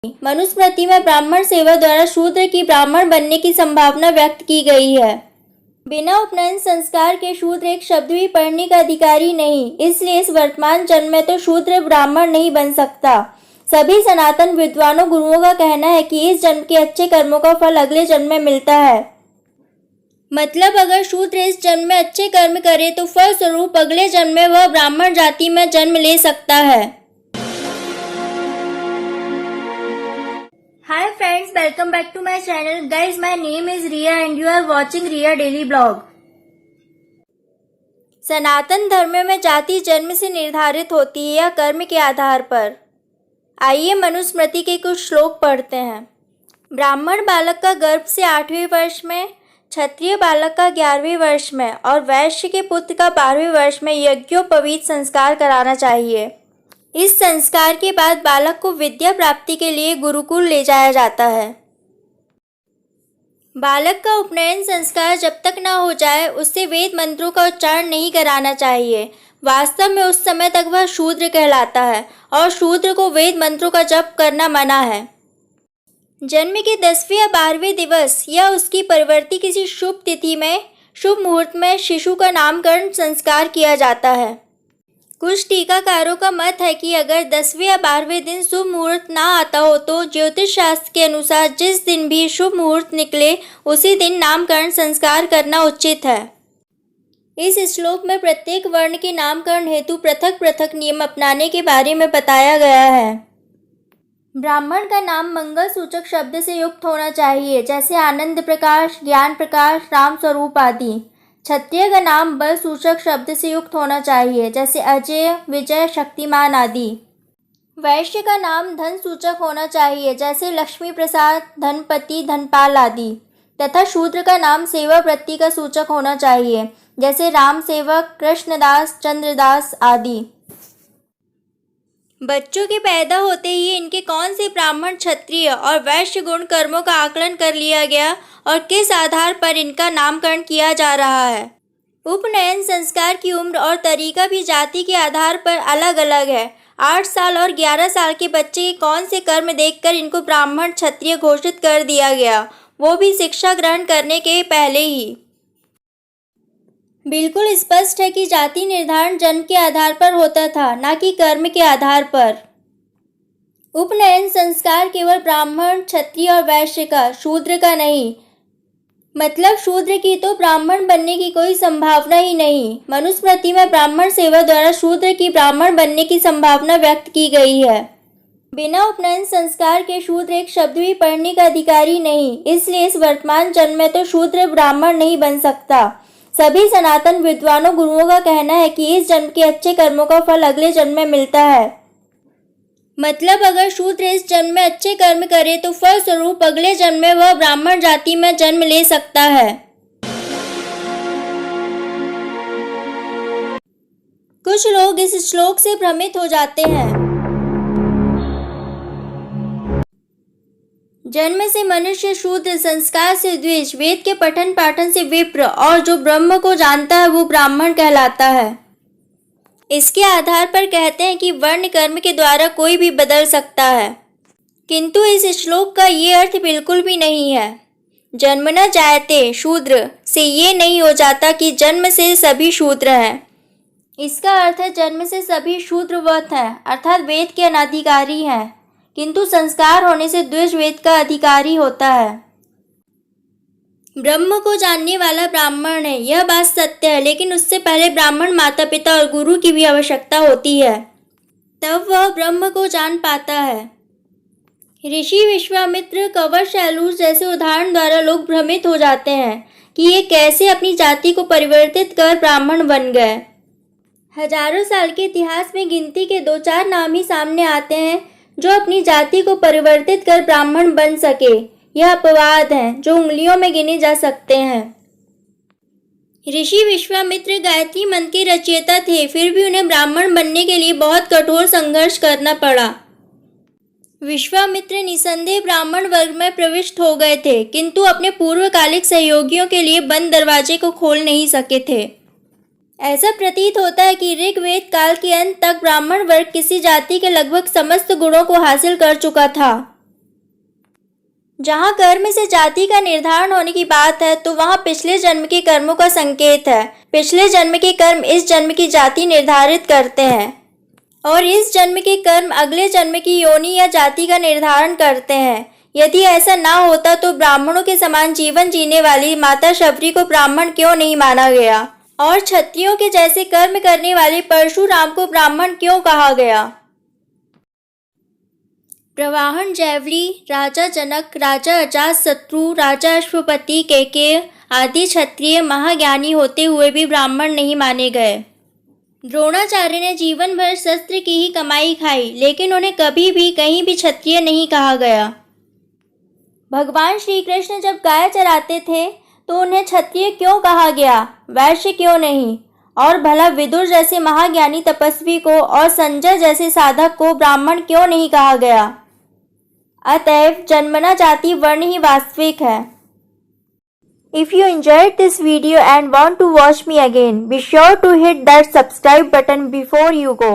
मनुस्मृति में ब्राह्मण सेवा द्वारा शूद्र की ब्राह्मण बनने की संभावना व्यक्त की गई है। बिना उपनयन संस्कार के शूद्र एक शब्द भी पढ़ने का अधिकारी नहीं, इसलिए इस वर्तमान जन्म में तो शूद्र ब्राह्मण नहीं बन सकता। सभी सनातन विद्वानों गुरुओं का कहना है कि इस जन्म के अच्छे कर्मों का फल अगले जन्म में मिलता है। मतलब अगर शूद्र इस जन्म में अच्छे कर्म करे तो फल स्वरूप अगले जन्म में वह ब्राह्मण जाति में जन्म ले सकता है। Hi friends, welcome back to my channel. Guys, my name is Riya and you are watching Riya Daily Blog. सनातन धर्म में जाति जन्म से निर्धारित होती है या कर्म के आधार पर। आइए मनुस्मृति के कुछ श्लोक पढ़ते हैं। ब्राह्मण बालक का गर्भ से 8वें वर्ष में, क्षत्रिय बालक का 11वें वर्ष में और वैश्य के पुत्र का 12वें वर्ष में यज्ञोपवीत संस्कार कराना चाहिए। इस संस्कार के बाद बालक को विद्या प्राप्ति के लिए गुरुकुल ले जाया जाता है। बालक का उपनयन संस्कार जब तक न हो जाए उससे वेद मंत्रों का उच्चारण नहीं कराना चाहिए। वास्तव में उस समय तक वह शूद्र कहलाता है और शूद्र को वेद मंत्रों का जप करना मना है। जन्म के 10वें या 12वें दिवस या उसकी परिवर्ती किसी शुभ तिथि में शुभ मुहूर्त में शिशु का नामकरण संस्कार किया जाता है। कुछ टीकाकारों का मत है कि अगर 10वें या 12वें दिन शुभ मुहूर्त ना आता हो तो ज्योतिष शास्त्र के अनुसार जिस दिन भी शुभ मुहूर्त निकले उसी दिन नामकरण संस्कार करना उचित है। इस श्लोक में प्रत्येक वर्ण के नामकरण हेतु पृथक पृथक नियम अपनाने के बारे में बताया गया है। ब्राह्मण का नाम मंगल सूचक शब्द से युक्त होना चाहिए, जैसे आनंद प्रकाश, ज्ञान प्रकाश, राम स्वरूप आदि। क्षत्रिय का नाम बल सूचक शब्द से युक्त होना चाहिए, जैसे अजय, विजय, शक्तिमान आदि। वैश्य का नाम धन सूचक होना चाहिए, जैसे लक्ष्मी प्रसाद, धनपति, धनपाल आदि। तथा शूद्र का नाम सेवा वृत्ति का सूचक होना चाहिए, जैसे राम सेवक, कृष्णदास, चंद्रदास आदि। बच्चों के पैदा होते ही इनके कौन से ब्राह्मण, क्षत्रिय और वैश्य गुण कर्मों का आकलन कर लिया गया और किस आधार पर इनका नामकरण किया जा रहा है। उपनयन संस्कार की उम्र और तरीका भी जाति के आधार पर अलग अलग है। 8 साल और 11 साल के बच्चे के कौन से कर्म देखकर इनको ब्राह्मण, क्षत्रिय घोषित कर दिया गया, वो भी शिक्षा ग्रहण करने के पहले ही। बिल्कुल स्पष्ट है कि जाति निर्धारण जन्म के आधार पर होता था, न कि कर्म के आधार पर। उपनयन संस्कार केवल ब्राह्मण, क्षत्रिय और वैश्य का, शूद्र का नहीं। मतलब शूद्र की तो ब्राह्मण बनने की कोई संभावना ही नहीं। मनुस्मृति में ब्राह्मण सेवा द्वारा शूद्र की ब्राह्मण बनने की संभावना व्यक्त की गई है। बिना उपनयन संस्कार के शूद्र एक शब्द भी पढ़ने का अधिकारी नहीं, इसलिए इस वर्तमान जन्म में तो शूद्र ब्राह्मण नहीं बन सकता। सभी सनातन विद्वानों गुरुओं का कहना है कि इस जन्म के अच्छे कर्मों का फल अगले जन्म में मिलता है। मतलब अगर शूद्र इस जन्म में अच्छे कर्म करे तो फल स्वरूप अगले जन्म में वह ब्राह्मण जाति में जन्म ले सकता है। कुछ लोग इस श्लोक से भ्रमित हो जाते हैं। जन्म से मनुष्य शूद्र, संस्कार से द्विज, वेद के पठन पाठन से विप्र और जो ब्रह्म को जानता है वो ब्राह्मण कहलाता है। इसके आधार पर कहते हैं कि वर्ण कर्म के द्वारा कोई भी बदल सकता है, किंतु इस श्लोक का ये अर्थ बिल्कुल भी नहीं है। जन्म न जायते शूद्र से ये नहीं हो जाता कि जन्म से सभी शूद्र हैं। इसका अर्थ है जन्म से सभी शूद्रवत हैं, अर्थात वेद के अनाधिकारी हैं, किंतु संस्कार होने से द्विज वेद का अधिकारी होता है। ब्रह्म को जानने वाला ब्राह्मण है, यह बात सत्य है, लेकिन उससे पहले ब्राह्मण माता पिता और गुरु की भी आवश्यकता होती है, तब वह ब्रह्म को जान पाता है। ऋषि विश्वामित्र, कंवर, शैलूष जैसे उदाहरण द्वारा लोग भ्रमित हो जाते हैं कि ये कैसे अपनी जाति को परिवर्तित कर ब्राह्मण बन गए। हजारों साल के इतिहास में गिनती के 2-4 नाम ही सामने आते हैं जो अपनी जाति को परिवर्तित कर ब्राह्मण बन सके। यह अपवाद हैं जो उंगलियों में गिने जा सकते हैं। ऋषि विश्वामित्र गायत्री मंत्र के रचयिता थे, फिर भी उन्हें ब्राह्मण बनने के लिए बहुत कठोर संघर्ष करना पड़ा। विश्वामित्र निसंदेह ब्राह्मण वर्ग में प्रविष्ट हो गए थे, किंतु अपने पूर्वकालिक सहयोगियों के लिए बंद दरवाजे को खोल नहीं सके थे। ऐसा प्रतीत होता है कि ऋग्वेद काल के अंत तक ब्राह्मण वर्ग किसी जाति के लगभग समस्त गुणों को हासिल कर चुका था। जहाँ कर्म से जाति का निर्धारण होने की बात है तो वहाँ पिछले जन्म के कर्मों का संकेत है। पिछले जन्म के कर्म इस जन्म की जाति निर्धारित करते हैं और इस जन्म के कर्म अगले जन्म की योनि या जाति का निर्धारण करते हैं। यदि ऐसा ना होता तो ब्राह्मणों के समान जीवन जीने वाली माता शबरी को ब्राह्मण क्यों नहीं माना गया और क्षत्रियों के जैसे कर्म करने वाले परशुराम को ब्राह्मण क्यों कहा गया। प्रवाहन जैवली, राजा जनक, राजा अजातशत्रु, राजा अश्वपति, केकय आदि क्षत्रिय महाज्ञानी होते हुए भी ब्राह्मण नहीं माने गए। द्रोणाचार्य ने जीवन भर शस्त्र की ही कमाई खाई, लेकिन उन्हें कभी भी कहीं भी क्षत्रिय नहीं कहा गया। भगवान श्री कृष्ण जब गाय चराते थे तो उन्हें क्षत्रिय क्यों कहा गया, वैश्य क्यों नहीं? और भला विदुर जैसे महाज्ञानी तपस्वी को और संजय जैसे साधक को ब्राह्मण क्यों नहीं कहा गया? अतएव जन्मना जाति वर्ण ही वास्तविक है। If you enjoyed this video and want to watch me again, be sure to hit that subscribe button before you go.